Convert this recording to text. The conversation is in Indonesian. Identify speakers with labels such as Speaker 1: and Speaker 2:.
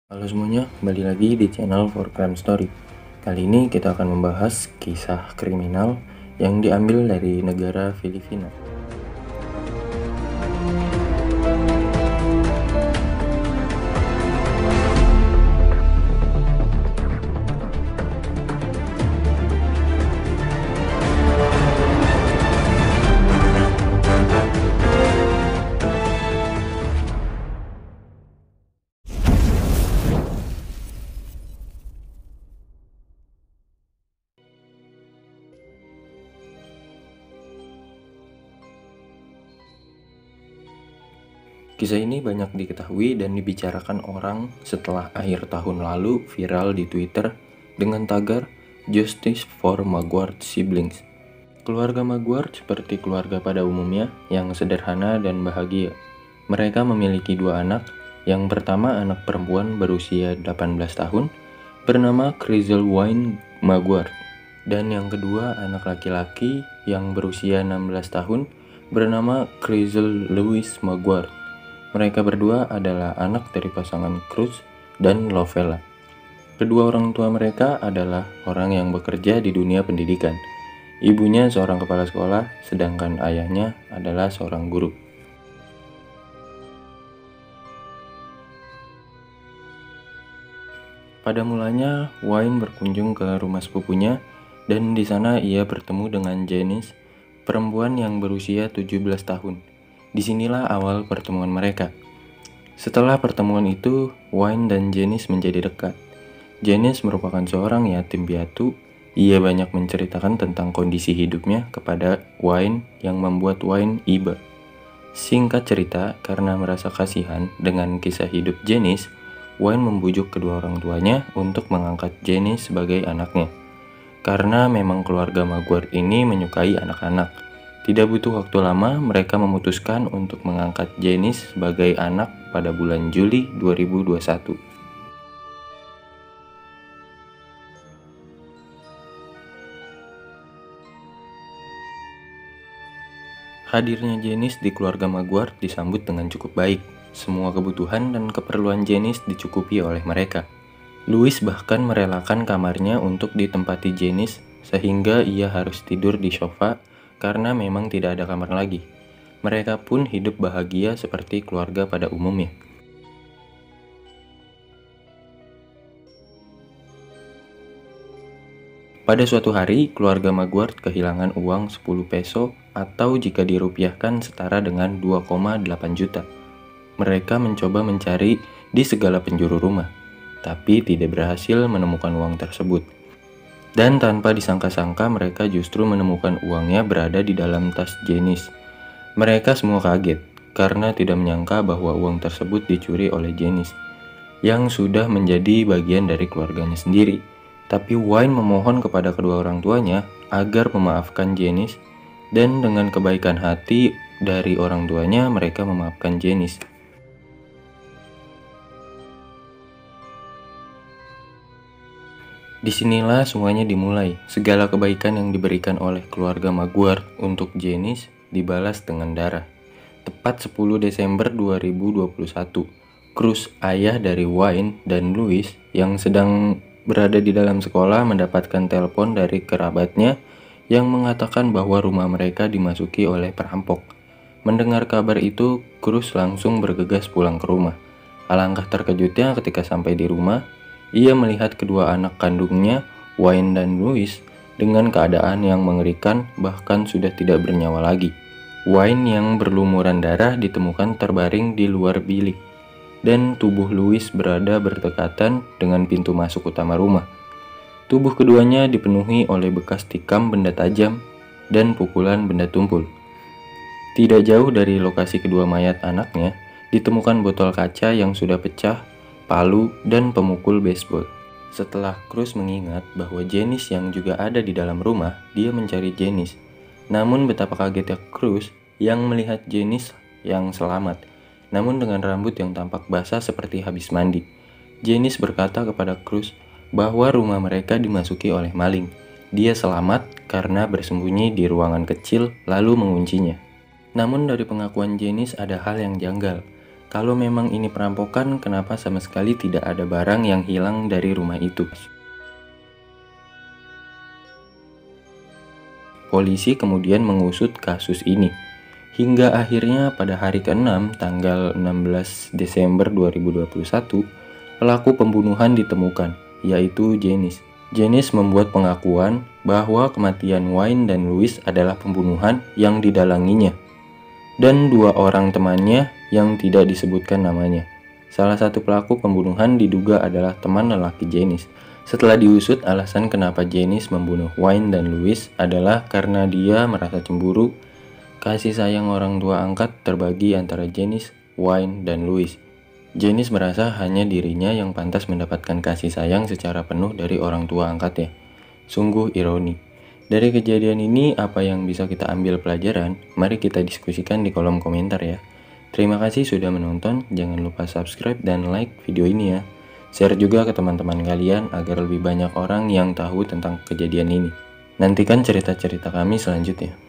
Speaker 1: Halo semuanya, kembali lagi di channel For Crime Story. Kali ini kita akan membahas kisah kriminal yang diambil dari negara Filipina. Kisah ini banyak diketahui dan dibicarakan orang setelah akhir tahun lalu viral di Twitter dengan tagar Justice for Maguire Siblings. Keluarga Maguire seperti keluarga pada umumnya yang sederhana dan bahagia. Mereka memiliki dua anak. Yang pertama anak perempuan berusia 18 tahun bernama Crizel Wayne Maguire. Dan yang kedua anak laki-laki yang berusia 16 tahun bernama Crizel Lewis Maguire. Mereka berdua adalah anak dari pasangan Cruz dan Lovella. Kedua orang tua mereka adalah orang yang bekerja di dunia pendidikan. Ibunya seorang kepala sekolah, sedangkan ayahnya adalah seorang guru. Pada mulanya, Wayne berkunjung ke rumah sepupunya dan di sana ia bertemu dengan Janice, perempuan yang berusia 17 tahun. Disinilah awal pertemuan mereka. Setelah pertemuan itu, Wayne dan Janice menjadi dekat. Janice merupakan seorang yatim piatu. Ia banyak menceritakan tentang kondisi hidupnya kepada Wayne yang membuat Wayne iba. Singkat cerita, karena merasa kasihan dengan kisah hidup Janice, Wayne membujuk kedua orang tuanya untuk mengangkat Janice sebagai anaknya. Karena memang keluarga Maguire ini menyukai anak-anak. Tidak butuh waktu lama, mereka memutuskan untuk mengangkat Janice sebagai anak pada bulan Juli 2021. Hadirnya Janice di keluarga Maguire disambut dengan cukup baik. Semua kebutuhan dan keperluan Janice dicukupi oleh mereka. Louis bahkan merelakan kamarnya untuk ditempati Janice sehingga ia harus tidur di sofa karena memang tidak ada kamar lagi. Mereka pun hidup bahagia seperti keluarga pada umumnya. Pada suatu hari, keluarga Maguire kehilangan uang 10 peso atau jika dirupiahkan setara dengan 2,8 juta. Mereka mencoba mencari di segala penjuru rumah, tapi tidak berhasil menemukan uang tersebut. Dan tanpa disangka-sangka mereka justru menemukan uangnya berada di dalam tas Janice. Mereka semua kaget karena tidak menyangka bahwa uang tersebut dicuri oleh Janice yang sudah menjadi bagian dari keluarganya sendiri. Tapi Wayne memohon kepada kedua orang tuanya agar memaafkan Janice dan dengan kebaikan hati dari orang tuanya mereka memaafkan Janice. Disinilah semuanya dimulai. Segala kebaikan yang diberikan oleh keluarga Maguire untuk Janice dibalas dengan darah. Tepat 10 Desember 2021, Cruz, ayah dari Wayne dan Louis yang sedang berada di dalam sekolah mendapatkan telepon dari kerabatnya yang mengatakan bahwa rumah mereka dimasuki oleh perampok. Mendengar kabar itu, Cruz langsung bergegas pulang ke rumah. Alangkah terkejutnya ketika sampai di rumah, ia melihat kedua anak kandungnya, Wayne dan Louis, dengan keadaan yang mengerikan bahkan sudah tidak bernyawa lagi. Wayne yang berlumuran darah ditemukan terbaring di luar bilik, dan tubuh Louis berada berdekatan dengan pintu masuk utama rumah. Tubuh keduanya dipenuhi oleh bekas tikam benda tajam dan pukulan benda tumpul. Tidak jauh dari lokasi kedua mayat anaknya, ditemukan botol kaca yang sudah pecah, palu, dan pemukul baseball. Setelah Cruz mengingat bahwa Janice yang juga ada di dalam rumah, dia mencari Janice. Namun betapa kagetnya Cruz yang melihat Janice yang selamat, namun dengan rambut yang tampak basah seperti habis mandi. Janice berkata kepada Cruz bahwa rumah mereka dimasuki oleh maling. Dia selamat karena bersembunyi di ruangan kecil lalu menguncinya. Namun dari pengakuan Janice ada hal yang janggal. Kalau memang ini perampokan, kenapa sama sekali tidak ada barang yang hilang dari rumah itu? Polisi kemudian mengusut kasus ini. Hingga akhirnya pada hari ke-6, tanggal 16 Desember 2021, pelaku pembunuhan ditemukan, yaitu Janice. Janice membuat pengakuan bahwa kematian Wayne dan Louis adalah pembunuhan yang didalanginya, dan dua orang temannya yang tidak disebutkan namanya. Salah satu pelaku pembunuhan diduga adalah teman lelaki Janice. Setelah diusut, alasan kenapa Janice membunuh Wayne dan Louis adalah karena dia merasa cemburu. Kasih sayang orang tua angkat terbagi antara Janice, Wayne, dan Louis. Janice merasa hanya dirinya yang pantas mendapatkan kasih sayang secara penuh dari orang tua angkatnya. Sungguh ironi. Dari kejadian ini, apa yang bisa kita ambil pelajaran? Mari kita diskusikan di kolom komentar ya. Terima kasih sudah menonton, jangan lupa subscribe dan like video ini ya. Share juga ke teman-teman kalian agar lebih banyak orang yang tahu tentang kejadian ini. Nantikan cerita-cerita kami selanjutnya.